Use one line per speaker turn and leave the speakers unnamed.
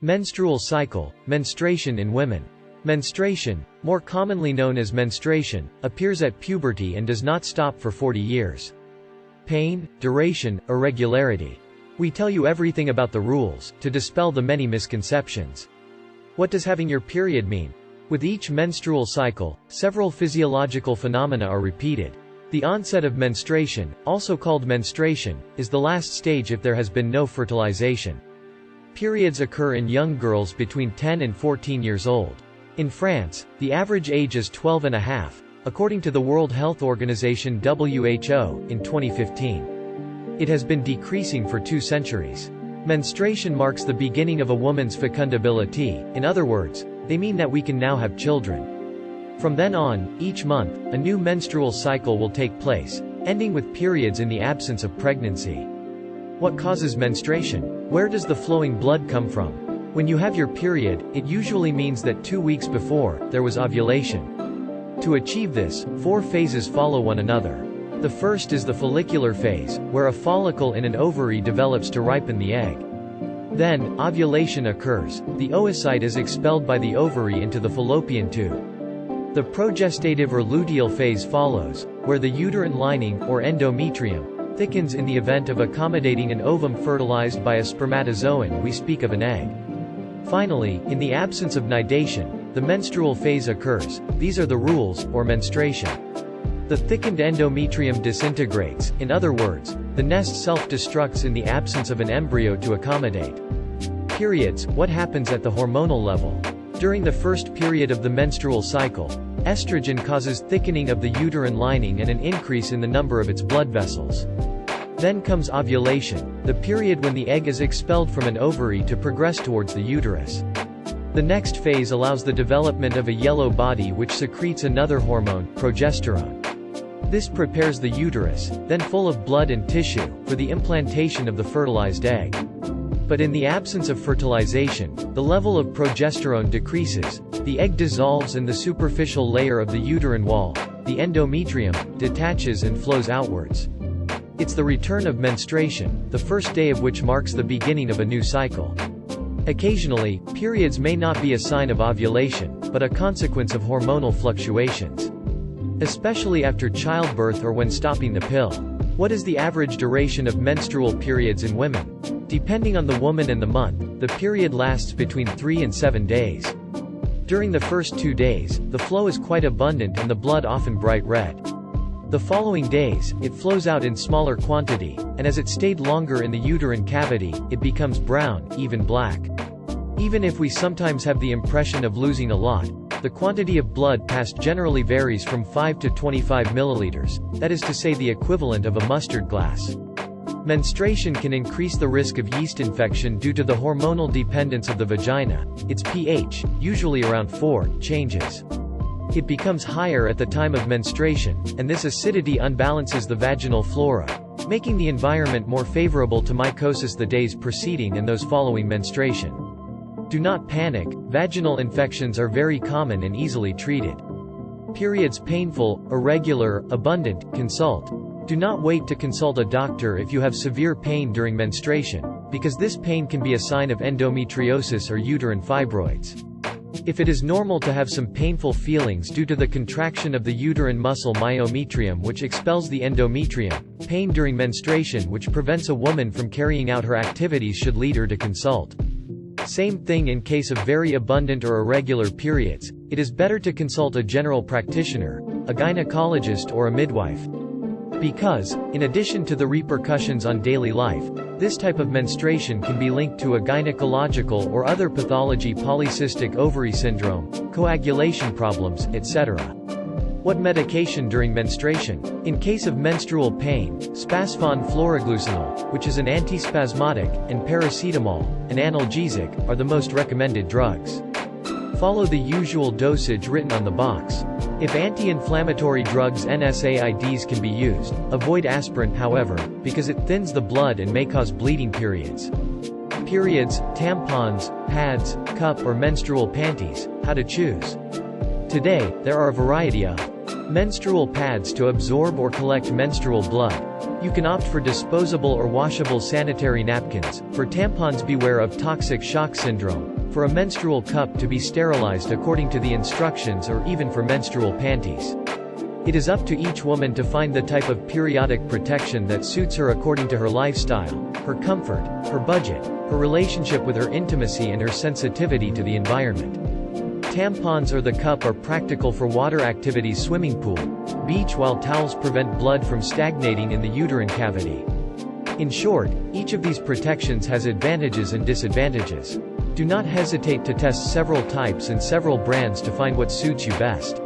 Menstrual cycle, menstruation in women. Menstruation, more commonly known as menstruation, appears at puberty and does not stop for 40 years. Pain, duration, irregularity. We tell you everything about the rules, to dispel the many misconceptions. What does having your period mean? With each menstrual cycle, several physiological phenomena are repeated. The onset of menstruation, also called menstruation, is the last stage if there has been no fertilization. Periods occur in young girls between 10 and 14 years old. In France, the average age is 12 and a half, according to the World Health Organization (WHO) in 2015. It has been decreasing for 2 centuries. Menstruation marks the beginning of a woman's fecundability. In other words, they mean that we can now have children. From then on, each month, a new menstrual cycle will take place, ending with periods in the absence of pregnancy. What causes menstruation? Where does the flowing blood come from? When you have your period, it usually means that 2 weeks before, there was ovulation. To achieve this, 4 phases follow one another. The first is the follicular phase, where a follicle in an ovary develops to ripen the egg. Then, ovulation occurs. The oocyte is expelled by the ovary into the fallopian tube. The progestative or luteal phase follows, where the uterine lining, or endometrium, thickens in the event of accommodating an ovum fertilized by a spermatozoan. We speak of an egg. Finally, in the absence of nidation, the menstrual phase occurs. These are the rules, or menstruation. The thickened endometrium disintegrates, in other words, the nest self-destructs in the absence of an embryo to accommodate. Periods, what happens at the hormonal level? During the first period of the menstrual cycle, estrogen causes thickening of the uterine lining and an increase in the number of its blood vessels. Then comes ovulation, the period when the egg is expelled from an ovary to progress towards the uterus. The next phase allows the development of a yellow body which secretes another hormone, progesterone. This prepares the uterus, then full of blood and tissue, for the implantation of the fertilized egg. But in the absence of fertilization, the level of progesterone decreases, the egg dissolves and the superficial layer of the uterine wall, the endometrium, detaches and flows outwards. It's the return of menstruation, the first day of which marks the beginning of a new cycle. Occasionally, periods may not be a sign of ovulation, but a consequence of hormonal fluctuations. Especially after childbirth or when stopping the pill. What is the average duration of menstrual periods in women? Depending on the woman and the month, the period lasts between 3 and 7 days. During the first 2 days, the flow is quite abundant and the blood often bright red. The following days, it flows out in smaller quantity, and as it stayed longer in the uterine cavity, it becomes brown, even black. Even if we sometimes have the impression of losing a lot, the quantity of blood passed generally varies from 5 to 25 milliliters, that is to say the equivalent of a mustard glass. Menstruation can increase the risk of yeast infection due to the hormonal dependence of the vagina. Its pH, usually around 4, changes. It becomes higher at the time of menstruation, and this acidity unbalances the vaginal flora, making the environment more favorable to mycosis the days preceding and those following menstruation. Do not panic, vaginal infections are very common and easily treated. Periods painful, irregular, abundant, consult. Do not wait to consult a doctor if you have severe pain during menstruation, because this pain can be a sign of endometriosis or uterine fibroids. If it is normal to have some painful feelings due to the contraction of the uterine muscle myometrium which expels the endometrium, pain during menstruation which prevents a woman from carrying out her activities should lead her to consult. Same thing in case of very abundant or irregular periods, it is better to consult a general practitioner, a gynecologist or a midwife. Because, in addition to the repercussions on daily life, this type of menstruation can be linked to a gynecological or other pathology, polycystic ovary syndrome, coagulation problems, etc. What medication during menstruation? In case of menstrual pain, spasfon floraglucinol, which is an antispasmodic, and paracetamol, an analgesic, are the most recommended drugs. Follow the usual dosage written on the box. If anti-inflammatory drugs NSAIDs can be used, avoid aspirin however, because it thins the blood and may cause bleeding periods. Periods, tampons, pads, cup or menstrual panties, how to choose. Today, there are a variety of menstrual pads to absorb or collect menstrual blood. You can opt for disposable or washable sanitary napkins. For tampons, beware of toxic shock syndrome. for a menstrual cup to be sterilized according to the instructions, or even for menstrual panties. It is up to each woman to find the type of periodic protection that suits her according to her lifestyle, her comfort, her budget, her relationship with her intimacy, and her sensitivity to the environment. Tampons or the cup are practical for water activities, swimming pool, beach, while towels prevent blood from stagnating in the uterine cavity. In short, each of these protections has advantages and disadvantages. Do not hesitate to test several types and several brands to find what suits you best.